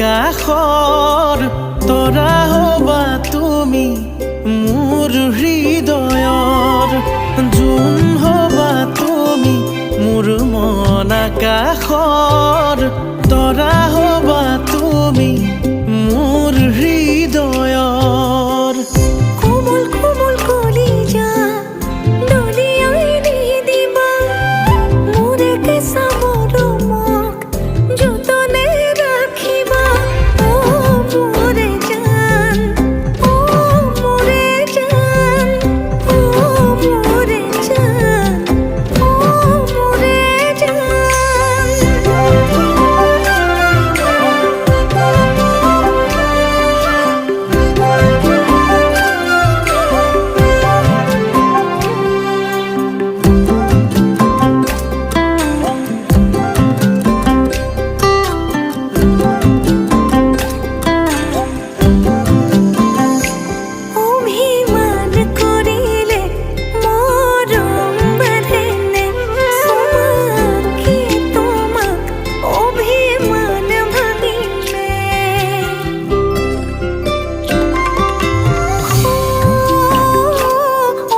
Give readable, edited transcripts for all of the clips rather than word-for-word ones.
আকাশৰ তৰা হবা তুমি মোৰ হৃদয়ৰ জোন হবা তুমি মোৰ মন আকাশৰ তৰা হবা তুমি মোৰ হৃদয়ৰ কোমল কোমল কলিজা দলিয়াই দি দিবা মোৰে কেঁচা মৰমক যতনে ৰাখিবা ও মোৰে জান ও মোৰে জান ও মোৰে জান ও মোৰে অভিমান কৰিলে মৰম বাঢ়েনে চুমাকি তোমাক অভিমান ভাঙিলে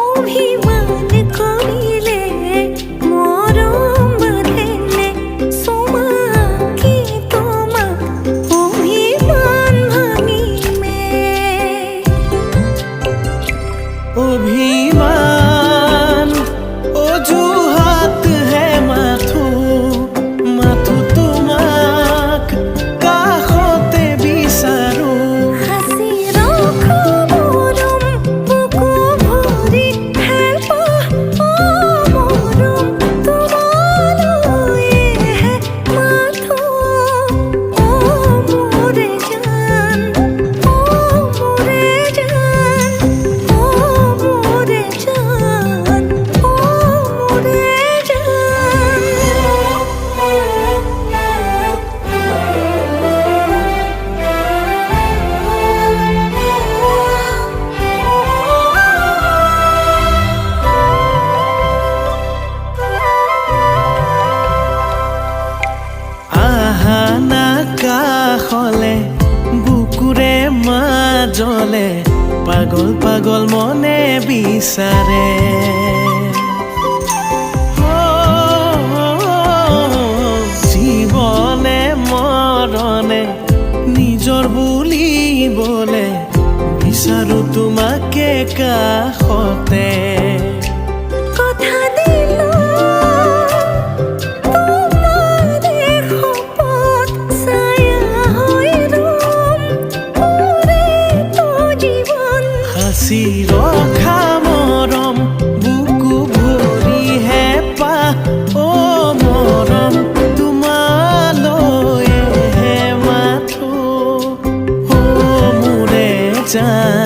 অভিমান কৰিলে মৰম বাঢ়েনে চুমাকি তোমাক অভিমান ভাঙিলে অভিমান অজুহাত হে মাথো মাথো তোমাক কাষতে বিচাৰো হাসি রাখো মরম বুকু ভরি হেঁপাহ ও মরম তোমালয়ে হে মাথো ও মোরে জান ও মোরে জান ও মোরে জান ও মোরে আহা না কাষলে বুকুৰে মাজলে পাগল পাগল মনে বিচাৰে জীৱনে মৰণে নিজৰ বুলিবলে বিচাৰো তোমাকে কাষতে কথা দিলো তোমাৰে শপত ছায়া হৈ ৰম মোৰে তো জীৱন সাঁচি ৰখা মৰম বুকু ভৰি হেঁপাহ অ মৰম তোমালৈহে মাথো অ মোৰে জান